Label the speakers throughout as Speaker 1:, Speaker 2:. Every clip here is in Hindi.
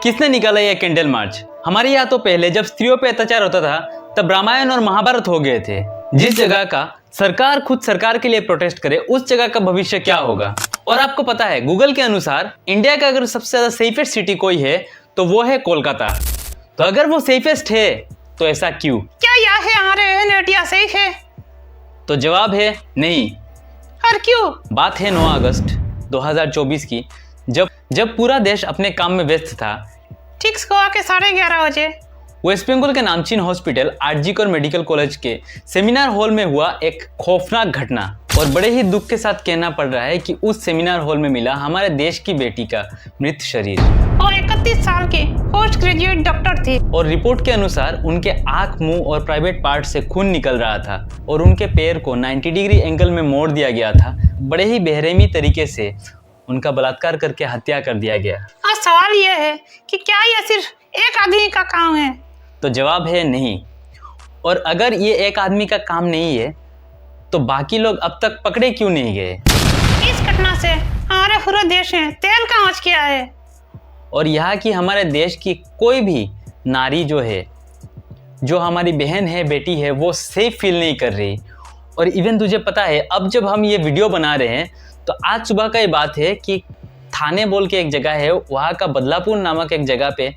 Speaker 1: किसने निकाला यह कैंडल मार्च? हमारे यहाँ तो पहले जब स्त्रियों पे अत्याचार होता था तब रामायण और महाभारत हो गए थे। जिस जगह का सरकार खुद सरकार के लिए प्रोटेस्ट करे उस जगह का भविष्य क्या होगा? और आपको पता है गूगल के अनुसार इंडिया का अगर सबसे ज्यादा सेफेस्ट सिटी कोई है तो वो है कोलकाता। तो अगर वो सेफेस्ट है तो ऐसा क्यों?
Speaker 2: क्या यह है हमारे इंडिया सेफ है?
Speaker 1: तो जवाब है नहीं।
Speaker 2: और क्यों?
Speaker 1: बात है 9 अगस्त 2024 की, जब पूरा देश अपने काम में व्यस्त था।
Speaker 2: ठीक सुबह के 11:30 बजे
Speaker 1: वेस्ट बंगाल के नामचीन हॉस्पिटल आरजीकर मेडिकल कॉलेज के सेमिनार हॉल में हुआ एक खौफनाक घटना। और बड़े ही दुख के साथ कहना पड़ रहा है कि उस सेमिनार हॉल में मिला हमारे देश की बेटी का मृत शरीर।
Speaker 2: वो 31 साल के पोस्ट ग्रेजुएट डॉक्टर थे
Speaker 1: और रिपोर्ट के अनुसार उनके आंख, मुंह और प्राइवेट पार्ट से खून निकल रहा था और उनके पैर को 90 डिग्री एंगल में मोड़ दिया गया था। बड़े ही बेरहमी तरीके से उनका बलात्कार करके हत्या कर दिया गया।
Speaker 2: और सवाल यह है कि क्या यह सिर्फ एक आदमी का काम है?
Speaker 1: तो जवाब है नहीं। और अगर ये एक आदमी का काम नहीं है तो बाकी लोग अब तक पकड़े क्यों नहीं गए?
Speaker 2: इस घटना से हमारे पूरे देश में तेल का आंच किया है।
Speaker 1: और यहाँ की हमारे देश की कोई भी नारी जो है, जो हमारी बहन है, बेटी है, वो सेफ फील नहीं कर रही। और इवन तुझे पता है अब जब हम ये वीडियो बना रहे हैं तो आज सुबह का ये बात है कि थाने बोल के एक जगह है, वहाँ का बदलापुर नामक एक जगह पे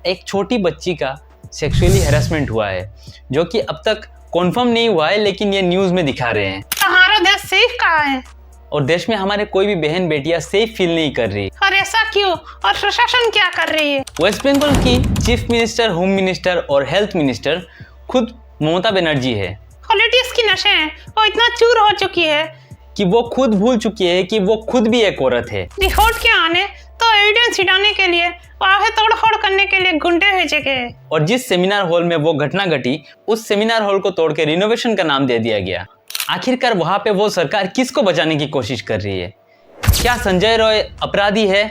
Speaker 1: एक छोटी बच्ची का सेक्सुअली हैरेसमेंट हुआ है, जो कि अब तक कॉन्फर्म नहीं हुआ है, लेकिन ये न्यूज़ में दिखा रहे हैं।
Speaker 2: हमारा देश सेफ कहाँ है?
Speaker 1: और देश में हमारे कोई भी बहन बेटियां सेफ फील नहीं कर रही।
Speaker 2: और ऐसा क्यों? और प्रशासन क्या कर रही है?
Speaker 1: वेस्ट बंगाल की चीफ मिनिस्टर, होम मिनिस्टर और हेल्थ मिनिस्टर खुद ममता बनर्जी है।
Speaker 2: पॉलिटिक्स की नशे हैं, वो इतना चूर हो चुकी है
Speaker 1: कि वो खुद भूल चुकी है कि वो खुद भी एक औरत है।
Speaker 2: रिपोर्ट के आने तो एविडेंस छिड़ाने के लिए, वहाँ तोड़फोड़ करने के लिए गुंडे भेजे गए।
Speaker 1: और जिस सेमिनार हॉल में वो घटना घटी उस सेमिनार हॉल को तोड़ के रिनोवेशन का नाम दे दिया गया। आखिरकार वहाँ पे वो सरकार किसको बचाने की कोशिश कर रही है? क्या संजय रॉय अपराधी है?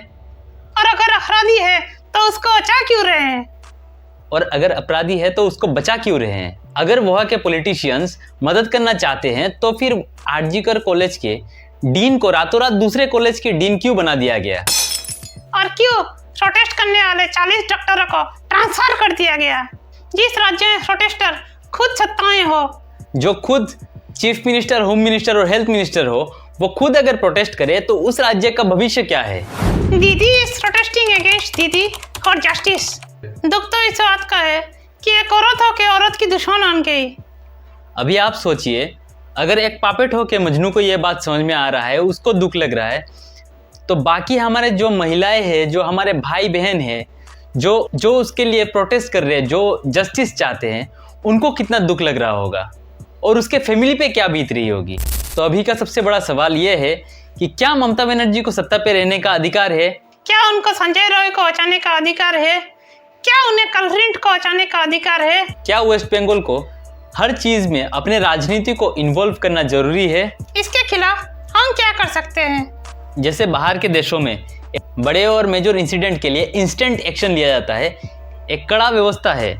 Speaker 2: और अगर अपराधी है तो उसको बचा क्यों रहे हैं?
Speaker 1: और अगर अपराधी है तो उसको बचा क्यों रहे हैं? अगर वहाँ के पॉलिटिशियंस मदद करना चाहते हैं तो फिर आरजीकर कॉलेज के डीन को रातों रात दूसरे कॉलेज के डीन क्यों बना दिया गया?
Speaker 2: और क्यों प्रोटेस्ट करने वाले 40 डॉक्टरों को ट्रांसफर कर दिया गया? जिस राज्य में प्रोटेस्टर खुद सत्ताएं हो,
Speaker 1: जो खुद चीफ मिनिस्टर, होम मिनिस्टर और हेल्थ मिनिस्टर हो, वो खुद अगर प्रोटेस्ट करे तो उस राज्य का भविष्य क्या है?
Speaker 2: दीदी इज प्रोटेस्टिंग अगेंस्ट दीदी फॉर जस्टिस। दुख तो इस बात का है कि एक औरत हो के औरत की दुश्मन बन गई।
Speaker 1: अभी आप सोचिए, अगर एक पापेट हो के मजनू को ये बात समझ में आ रहा है, उसको दुख लग रहा है, तो बाकी हमारे जो महिलाएं हैं, जो हमारे भाई बहन हैं, जो उसके लिए प्रोटेस्ट कर रहे हैं, जो जस्टिस चाहते हैं, उनको कितना दुख लग रहा होगा और उसके फैमिली पे क्या बीत रही होगी। तो अभी का सबसे बड़ा सवाल ये है कि क्या ममता बनर्जी को सत्ता पे रहने का अधिकार है?
Speaker 2: क्या उनको संजय रॉय को बचाने का अधिकार है? क्या उन्हें कलरिंट को बचाने का अधिकार है? क्या
Speaker 1: वेस्ट बंगाल को हर चीज में अपने राजनीति को इन्वॉल्व करना जरूरी है?
Speaker 2: इसके खिलाफ हम क्या कर सकते हैं?
Speaker 1: जैसे बाहर के देशों में बड़े और मेजर इंसिडेंट के लिए इंस्टेंट एक्शन लिया जाता है, एक कड़ा व्यवस्था है।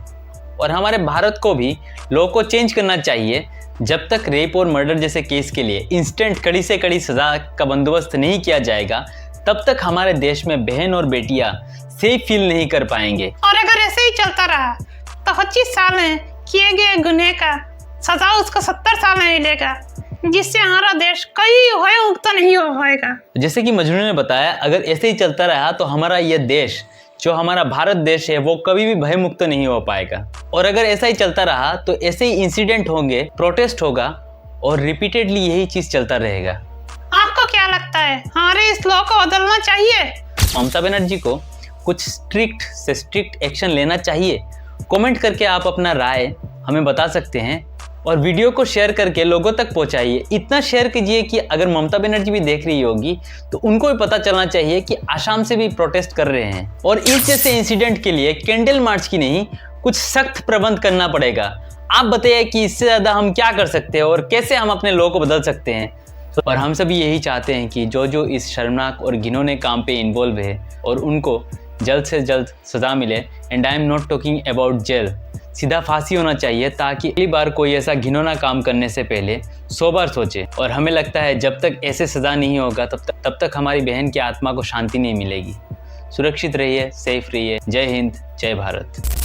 Speaker 1: और हमारे भारत को भी लॉ को चेंज करना चाहिए। जब तक रेप और मर्डर जैसे केस के लिए इंस्टेंट कड़ी से कड़ी सजा का बंदोबस्त नहीं किया जाएगा, तब तक हमारे देश में बहन और बेटियां सेफ फील नहीं कर पाएंगे।
Speaker 2: और अगर ऐसे ही चलता रहा तो 25 साल में किए गए गुनाह का सजा उसको 70 साल में मिलेगा, जिससे हमारा देश कहीं भयमुक्त नहीं हो पाएगा।
Speaker 1: जैसे कि मजनू ने बताया, अगर ऐसे ही चलता रहा तो हमारा यह देश, जो हमारा भारत देश है, वो कभी भी भयमुक्त नहीं हो पाएगा। और अगर ऐसा ही चलता रहा तो ऐसे ही इंसिडेंट होंगे, प्रोटेस्ट होगा और रिपीटेडली यही चीज चलता रहेगा।
Speaker 2: आपको क्या लगता है, हमारे इस लॉ को बदलना चाहिए?
Speaker 1: ममता बनर्जी को कुछ स्ट्रिक्ट से स्ट्रिक्ट एक्शन लेना चाहिए। कमेंट करके आप अपना राय हमें बता सकते हैं और वीडियो को शेयर करके लोगों तक पहुंचाइए। इतना शेयर कीजिए कि अगर ममता बनर्जी भी देख रही होगी तो उनको भी पता चलना चाहिए कि आसाम से भी प्रोटेस्ट कर रहे हैं। और इस जैसे इंसिडेंट के लिए कैंडल मार्च की नहीं, कुछ सख्त प्रबंध करना पड़ेगा। आप बताइए कि इससे ज़्यादा हम क्या कर सकते हैं और कैसे हम अपने लोगों को बदल सकते हैं। और हम सभी यही चाहते हैं कि जो इस शर्मनाक और घिनौने काम पे इन्वॉल्व है और उनको जल्द से जल्द सज़ा मिले। And I am not talking about jail, सीधा फांसी होना चाहिए, ताकि अगली बार कोई ऐसा घिनौना काम करने से पहले 100 बार सोचे। और हमें लगता है जब तक ऐसे सज़ा नहीं होगा तब तक हमारी बहन की आत्मा को शांति नहीं मिलेगी। सुरक्षित रहिए, सेफ रहिए। जय हिंद, जय भारत।